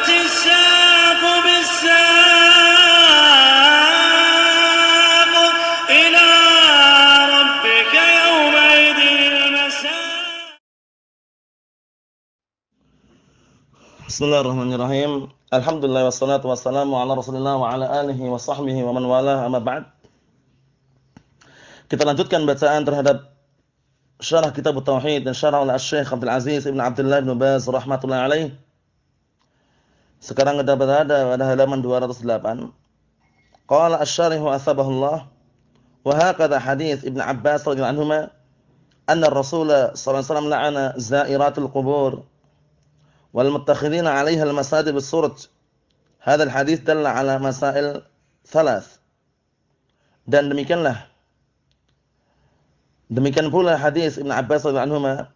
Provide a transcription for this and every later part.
والتفت الساق بالساق إلى ربك يومئذ المساق. Bismillahirrahmanirrahim. Alhamdulillah wassalatu wassalamu ala Rasulillah wa ala alihi wa sahbihi wa man walah, amma ba'd. Kita lanjutkan bacaan terhadap syarah kitab Tauhid dan syarah oleh Syekh Abdul Aziz Ibn Abdullah Ibn Baz rahmatullahi alaih. Sekarang kita berada pada halaman 208. Qala asy-syarih atsabahullah wa hakadha hadits Ibn Abbas radhiyallahu anhuma anna ar-rasul sallallahu alaihi wasallam la'ana za'iratul qubur wal muttakhidina 'alaiha al-masajid bis-suraj. Hadha al-hadits dalla 'ala masail thalath. Dan demikian pula hadis Ibn Abbas radhiyallahu anhuma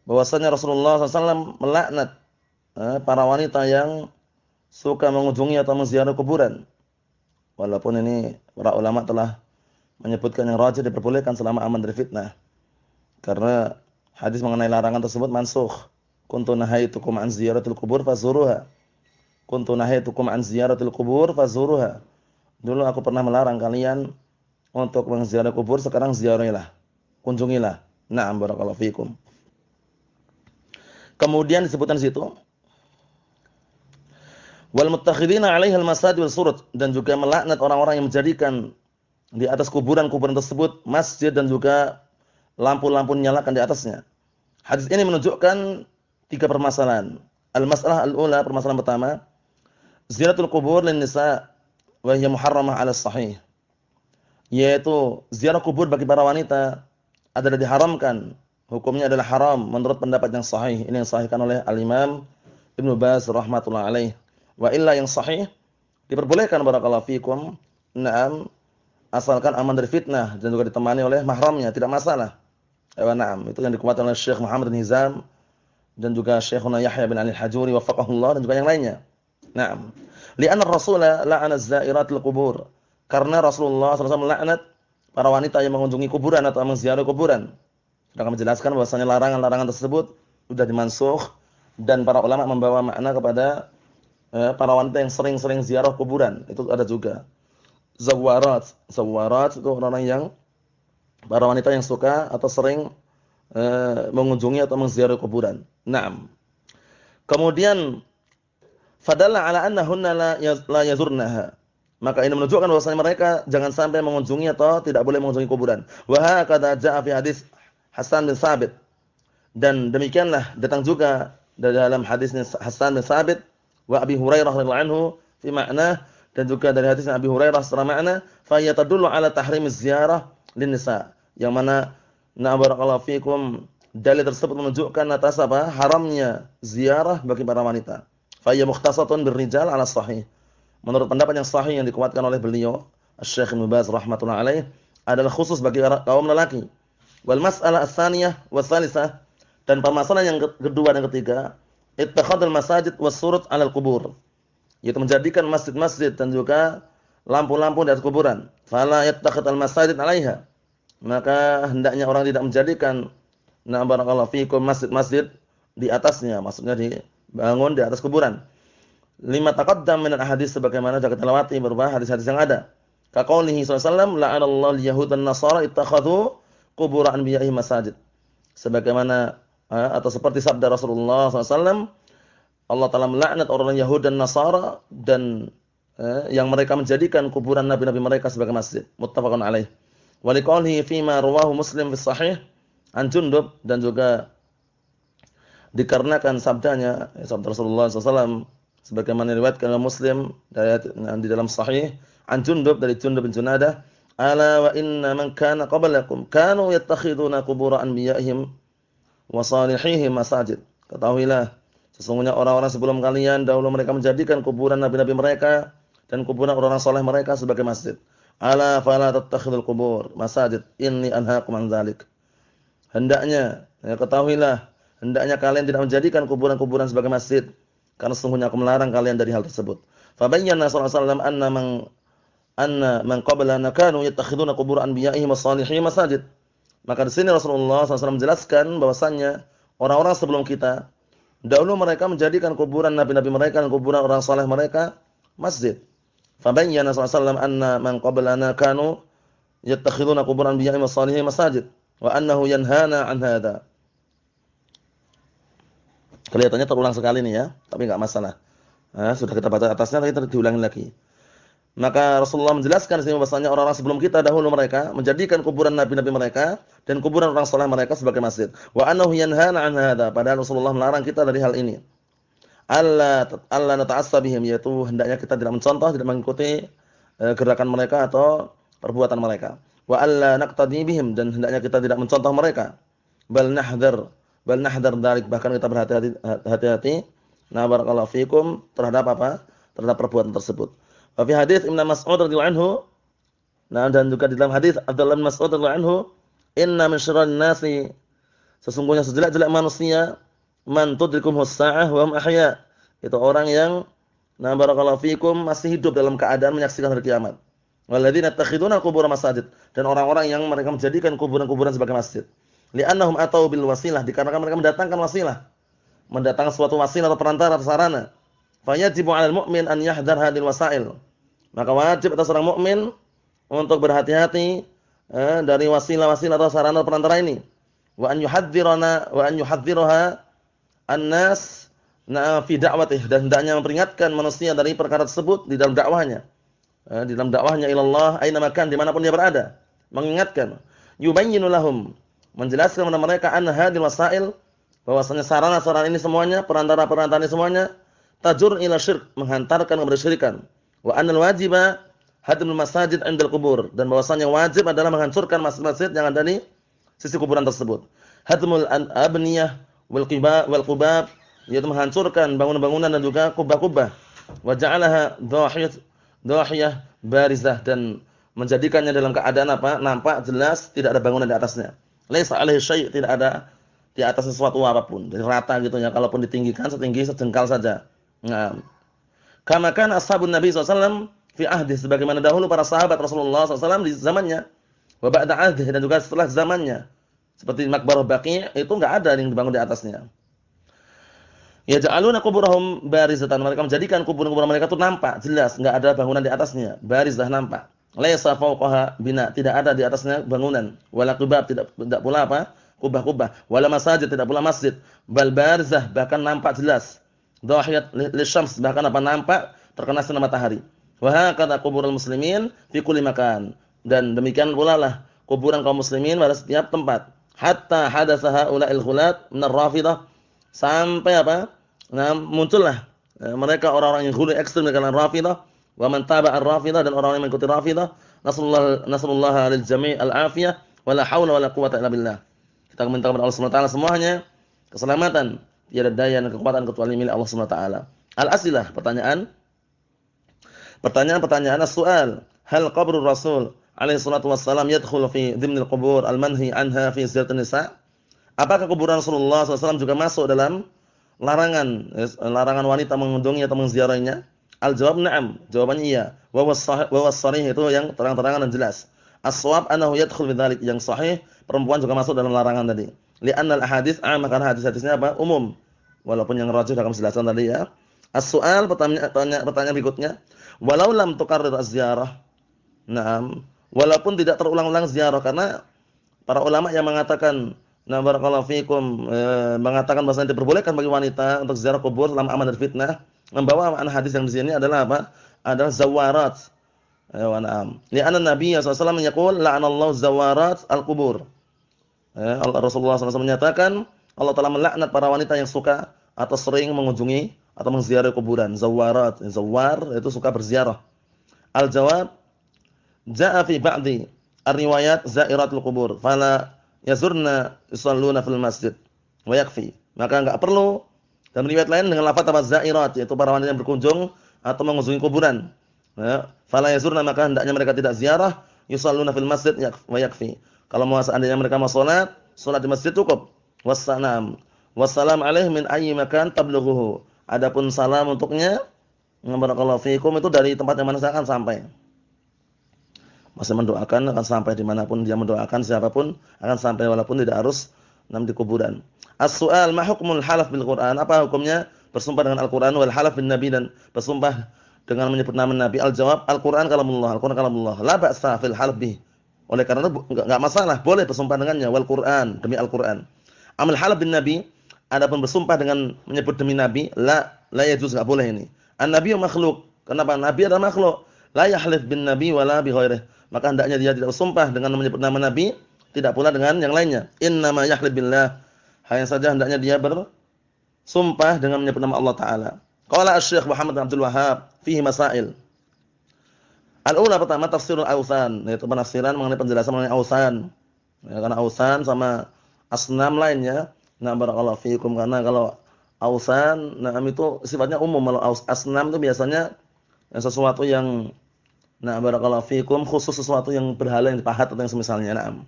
bahwasanya Rasulullah SAW melaknat para wanita yang suka mengunjungi atau menziarah kuburan. Walaupun ini para ulama telah menyebutkan yang rajih diperbolehkan selama aman dari fitnah. Karena hadis mengenai larangan tersebut mansukh. Kuntu nahaitukum an ziyaratil qubur fazuruha. Kuntu nahaitukum an ziyaratil qubur fazuruha. Dulu aku pernah melarang kalian untuk menziarah kubur, sekarang ziarahilah. Kunjungilah. Na'am barakallahu fikum. Kemudian disebutkan situ wal muttakhidina 'alaiha al-masajid wal suraj, dan juga melaknat orang-orang yang menjadikan di atas kuburan-kuburan tersebut masjid dan juga lampu-lampu dinyalakan di atasnya. Hadis ini menunjukkan tiga permasalahan. Al-mas'alah al-ula, permasalahan pertama, ziyaratul qubur lin nisa wa hiya muharramah 'ala as-sahih. Yaitu ziarah kubur bagi para wanita adalah diharamkan, hukumnya adalah haram menurut pendapat yang sahih. Ini yang sahihkan oleh Al-Imam Ibnu Baz rahmatullah alaih. Wa illa yang sahih diperbolehkan barakallahu fikum. Naam, asalkan aman dari fitnah dan juga ditemani oleh mahramnya, tidak masalah. Naam, itu yang dikuatkan oleh Syekh Muhammad bin Hizam dan juga Syekhuna Yahya bin Ali Al-Hajuri wafaqahullah, dan juga yang lainnya. Naam. Li'anna ar-rasul la'ana az-za'iratil qubur. Karena Rasulullah SAW melaknat para wanita yang mengunjungi kuburan atau menziarah kuburan. Sudah kami jelaskan bahwasanya larangan-larangan tersebut sudah dimansukh, dan para ulama membawa makna kepada para wanita yang sering-sering ziarah kuburan. Itu ada juga. Zawarat itu orang-orang yang para wanita yang suka atau sering mengunjungi atau menziarah kuburan. Naam. Kemudian fadalla ala annahunna la yazurnaha. Maka ini menunjukkan bahwasanya mereka jangan sampai mengunjungi atau tidak boleh mengunjungi kuburan. Wa hakadha jaa fi hadis Hasan bin Tsabit. Dan demikianlah datang juga dalam hadis Hasan bin Tsabit wa Abi Hurairah radhiyallahu anhu fi makna, dan juga dari hadis Abi Hurairah secara makna, fa yatadullu ala tahrimiz ziyarah lin nisa. Yang mana barakallahu fikum, dalil tersebut menunjukkan atas apa? Haramnya ziarah bagi para wanita. Fa hiya mukhtasatun birrijal ala sahih. Menurut pendapat yang sahih yang dikuatkan oleh beliau Syekh Ibnu Baz rahmatullah alaih, adalah khusus bagi kaum lelaki. Wal mas'alah ats-tsaniyah was tsalisah, dan permasalahan yang kedua dan ketiga, ittakhadul masajid was surut 'alal qubur, yaitu menjadikan masjid-masjid dan juga lampu-lampu di atas kuburan. Fala yattakhidul masajid 'alaiha, maka hendaknya orang tidak menjadikan barakallahu fikum masjid-masjid di atasnya, maksudnya dibangun di atas kuburan. Lima taqaddam min al-hadis, sebagaimana sudah kita lewati beberapa hadis-hadis yang ada. Ka qaulihi sallallahu alaihi wasallam, la'anallahu al-yahud wan nasara ittakhadhu qubur anbiya'i masajid. Sebagaimana atau seperti sabda Rasulullah sallallahu alaihi wasallam, Allah Taala melaknat orang Yahudi dan Nasara dan yang mereka menjadikan kuburan nabi-nabi mereka sebagai masjid. Muttafaqun alaih. Wa liqaulihi fi ma rawahu Muslim fi sahih an Jundub, dan juga dikarenakan sabdanya, sabda Rasulullah sallallahu alaihi wasallam sebagaimana diriwayatkan oleh Muslim di dalam sahih an Jundub, dari Jundub bin Junadah, ala wa inna man kana qablakum kanu yattakhiduna qubur anbiya'ihim wa salihihim masajid. Ketahuilah, sesungguhnya orang-orang sebelum kalian dahulu mereka menjadikan kuburan nabi-nabi mereka dan kuburan orang-orang saleh mereka sebagai masjid. Ala fala tattakhidul qubur masajid inni anhaakum an dzalik. Hendaknya, ketahuilah, hendaknya kalian tidak menjadikan kuburan-kuburan sebagai masjid, karena sesungguhnya aku melarang kalian dari hal tersebut. Fa bayyana sallallahu alaihi wasallam anna man qablana kanu yattakhiduna qubur anbiya'ihim was-salihin masajid. Maka di sini Rasulullah SAW menjelaskan bahwasannya orang-orang sebelum kita Dahulu mereka menjadikan kuburan nabi-nabi mereka dan kuburan orang saleh mereka masjid. Fabayyana sallallahu alaihi wasallam anna man qablana kanu yattakhiduna quburan anbiya'ihim was-salihin masajid wa annahu yanhana an hadza. Kelihatannya terulang sekali nih ya, tapi enggak masalah. Nah, sudah kita baca atasnya tapi diulangi lagi. Maka Rasulullah menjelaskan di sini bahwasanya orang-orang sebelum kita dahulu mereka menjadikan kuburan nabi-nabi mereka dan kuburan orang saleh mereka sebagai masjid. Wa annahu yanhana an hadza. Padahal Rasulullah melarang kita dari hal ini. Allah nata'assa bihim, yaitu hendaknya kita tidak mencontoh, tidak mengikuti gerakan mereka atau perbuatan mereka. Wa alla naqtadi bihim, dan hendaknya kita tidak mencontoh mereka. Bal nahdhar dzalik, bahkan kita berhati-hati. Nah, barakallahu fikum terhadap apa? Terhadap perbuatan tersebut. Wa fi hadits Ibnu Mas'ud radhiyallahu anhu, nah dan juga di dalam hadis Abdullah bin Mas'ud radhiyallahu anhu, inna min syarrin nasi, sesungguhnya sejelek-jelek manusia man tudrikum as-sa'ah wa hum ahya, itu orang yang na barakallahu fikum masih hidup dalam keadaan menyaksikan hari kiamat. Walladzina yattakhiduna qubur masajid, dan orang-orang yang mereka menjadikan kuburan-kuburan sebagai masjid. Li'annahum atau bil wasilah, dikarenakan mereka mendatangkan wasilah, mendatangkan suatu wasilah atau perantara atau sarana. Fa yajibu 'alal mu'min an yahdhar hadhil wasail, maka wajib atas orang mukmin untuk berhati-hati dari wasilah-wasilah atau sarana perantara ini. Wa an yuhadhdhiraha an-nas fi da'watih, dan hendaknya memperingatkan manusia dari perkara tersebut di dalam dakwahnya. Di dalam dakwahnya ilallah aina makan, dimanapun dia berada, mengingatkan. Yubayyinu lahum, menjelaskan kepada mereka anna hadhil wasail, bahwasanya sarana-sarana ini semuanya, perantara-perantara ini semuanya tajur ila syirk, menghantarkan kepada syirikan. Wa annal wajiba hadmul masajid 'indal qubur, dan bahwasanya wajib adalah menghancurkan masjid-masjid yang ada di sisi kuburan tersebut. Hadmul abniyah wal qubab, yaitu menghancurkan bangunan-bangunan dan juga kubah-kubah. Wa ja'alaha dhahiyah barizah, dan menjadikannya dalam keadaan apa? Nampak jelas, tidak ada bangunan di atasnya. Laisa 'alaihi syai', tidak ada di atas sesuatu apapun, jadi rata gitu ya, kalaupun ditinggikan setinggi sejengkal saja. Nah, kama kana ashabun Nabi SAW fi ahdi, sebagaimana dahulu para sahabat Rasulullah SAW di zamannya. Wa ba'da ahdi, dan juga setelah zamannya. Seperti Maqbarah Baqi' itu enggak ada yang dibangun di atasnya. Ya ja'aluna quburahum barizatan, mereka menjadikan kuburan-kuburan mereka itu nampak jelas, enggak ada bangunan di atasnya, barizah, nampak. Laisa fawqaha bina, tidak ada di atasnya bangunan. Wala qubab, tidak pula apa? Kubah-kubah. Wala masajid, tidak pula masjid. Bal barizah, bahkan nampak jelas. Dhahiyat lisyams, bahkan apa? Nampak terkena sinar matahari. Wa hakadha quburul muslimin fi kulli makan, dan demikian pula lah kuburan kaum muslimin pada setiap tempat. Hatta hadatsa haula'il ghulat min ar-rafidah, sampai apa? Nah, muncullah mereka orang-orang yang ghulu ekstrem dengan Rafidah, wa man taba'a ar-Rafidah, dan orang-orang yang mengikuti Rafidah. Nasallallahu lil jami' al-afiyah wala haula wala quwwata illa billah. Kita minta kepada Allah Subhanahu wa taala semuanya keselamatan, tiada daya dan kekuatan kecuali milik Allah Subhanahu wa taala. Al-asilah, pertanyaan as-su'al, hal qabrur Rasul alaihi salatu wassalam yadkhulu fi dhimnil qubur al-manhi anha fi ziyaratin nisa? Apakah kuburan Rasulullah SAW juga masuk dalam larangan wanita mengunjungi atau menziarahinya? Al-jawab na'am, jawabannya iya. Wa was sharih, itu yang terang-terangan dan jelas. As-shawab annahu yadkhul bidzalik, yang sahih perempuan juga masuk dalam larangan tadi. Li'anna al-ahadits 'am, karena hadis-hadisnya apa? Umum. Walaupun yang rajih dalam penjelasan tadi ya. As-su'al, pertanyaan berikutnya, walau lam tuqarrir az-ziyarah. Naam, walaupun tidak terulang-ulang ziarah, karena para ulama yang mengatakan, nah barakallahu fikum, mengatakan bahwasanya diperbolehkan bagi wanita untuk ziarah kubur selama aman dari fitnah, membawa makna hadis yang di sini adalah apa? Adalah zawarat. Wa na'am. Li'anna Nabi sallallahu alaihi wasallam yaqul la'anallahu zawarat al-qubur. Allah Rasulullah SAW menyatakan Allah telah melaknat para wanita yang suka atau sering mengunjungi atau menziarahi kuburan. Zawarat, zawar itu suka berziarah. Al-jawab, ja'a fi ba'di ar-riwayat zairatul qubur, fala yazurna yusalluna fil masjid wa yakfi. Maka enggak perlu dalam riwayat lain dengan lafaz zairat, yaitu para wanita yang berkunjung atau mengunjungi kuburan. Ya, fala yazurna, maka hendaknya mereka tidak ziarah, yusalluna fil masjid wa yakfi. Kalau mau seandainya mereka mau salat di masjid cukup. Wassalam alaihi min ayyi makan tablughuhu. Adapun salam untuknya, barakallahu fiikum, itu dari tempat yang mana saya akan sampai. Masih mendoakan akan sampai dimanapun dia mendoakan, siapapun akan sampai, walaupun tidak harus di kuburan. As-su'al ma hukmul halaf bil Qur'an? Apa hukumnya bersumpah dengan Al-Qur'an wal halaf bin nabi dan bersumpah dengan menyebut nama Nabi? Al-jawab, Al-Qur'an kalamullah, Al-Qur'an kalamullah. La ba'sa fil halaf bih. Oleh karena itu enggak masalah, boleh bersumpah dengannya wal Qur'an, demi Al-Qur'an. Amal halaf bin nabi, adapun bersumpah dengan menyebut demi Nabi, la yajuz, enggak boleh ini. An-nabiyyu makhluk. Kenapa? Nabi adalah makhluk. La yahlif bin nabi wala bi ghairihi. Maka hendaknya dia tidak bersumpah dengan menyebut nama Nabi, tidak pula dengan yang lainnya. Innama yahlif billah. Hanya saja hendaknya dia bersumpah dengan menyebut nama Allah Ta'ala. Qala Asy-Syaikh Muhammad bin Abdul Wahhab fihi masail. Al-ula pertama tafsirul awsan, yaitu penafsiran mengenai penjelasan mengenai awsan. Ya, karena awsan sama asnam lainnya. Nah, barakallahu fiikum, karena kalau awsan, nah itu sifatnya umum. Kalau asnam itu biasanya sesuatu yang, nah barakallahu fiikum, khusus sesuatu yang berhala yang dipahat atau yang semisalnya. Naam.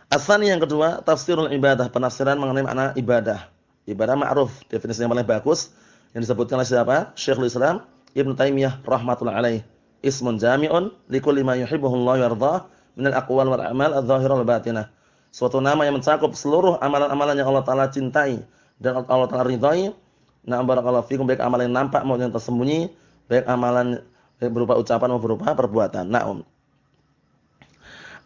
As-tsani yang kedua, tafsirul ibadah, penafsiran mengenai makna ibadah. Ibadah ma'ruf, definisi yang paling bagus yang disebutkan oleh siapa? Syekhul Islam Ibnu Taimiyah rahimatullah alaih. Ismun jami'un likulli ma yuhibbuhu Allah wa yardah min al-aqwal wal a'mal adh-dhahirah wal batinah. Suatu nama yang mencakup seluruh amalan-amalan yang Allah Taala cintai dan Allah Taala ridhai. Na'am barakallahu fikum, baik amalan yang nampak maupun yang tersembunyi, baik amalan berupa ucapan maupun berupa perbuatan. Na'am.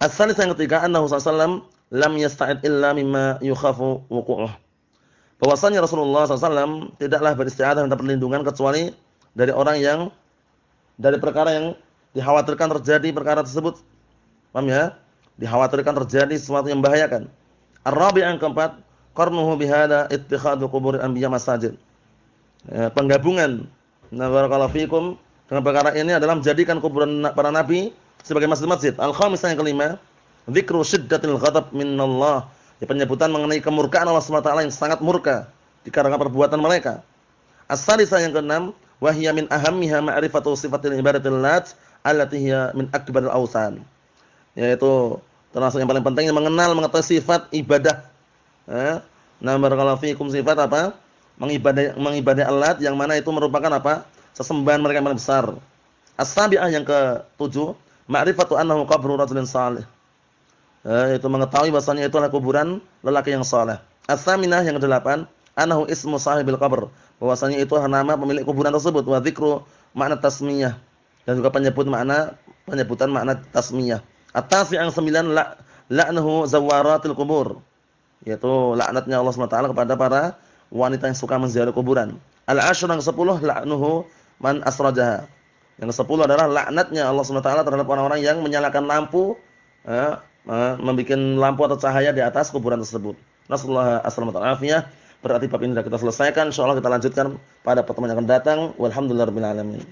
As-salis yang ketiga, annahu sallallahu alaihi wasallam lam yasta'id illa mimma yukhafu wuqu'uh. Bahwasanya Rasulullah SAW tidaklah beristi'adzah minta perlindungan kecuali dari orang yang, dari perkara yang dikhawatirkan terjadi perkara tersebut. Paham ya? Dikhawatirkan terjadi sesuatu yang membahayakan. Ar-rabi' yang keempat, qarnuhu bihada ittikhadhu quburil anbiya masajid. Ya, penggabungan barakallahu fikum dengan perkara ini adalah menjadikan kuburan para nabi sebagai masjid-masjid. Al-khamis yang kelima, dzikru syiddatil ghadab minallah. Ya, penyebutan mengenai kemurkaan Allah SWT yang sangat murka dikarenakan perbuatan mereka. As-salisah yang keenam, wa hiya min ahammiha ma'rifatu sifatil ibadatil lat allati hiya min akbaril awsan. Yaitu termasuk yang paling penting mengenal, mengetahui sifat ibadah. Nah, barakallahu fikum, sifat apa? Mengibadai alat yang mana itu merupakan apa? Sesembahan mereka yang paling besar. As-sabi'ah yang ketujuh, ma'rifatu annahu qabru rajulin salih. Itu mengetahui bahasanya itu adalah kuburan lelaki yang saleh. As-saminah yang kedelapan, annahu ismu sahibil qabr, bahwasanya itu nama pemilik kuburan tersebut. Wa dzikru makna tasmiyah, dan juga penyebutan makna tasmiyah. At-tasi' yang sembilan, la'nahu zawaratil kubur, yaitu laknatnya Allah SWT kepada para wanita yang suka menziarahi kuburan. Al-ashr yang ke-10, la'nuhu man asrajaha. Yang ke-10 adalah laknatnya Allah SWT terhadap orang-orang yang menyalakan lampu, membuat lampu atau cahaya di atas kuburan tersebut. Nasallahu assalamata afiyah. Berarti bab ini sudah kita selesaikan. Insyaallah kita lanjutkan pada pertemuan yang akan datang. Walhamdulillahirabbil alamin.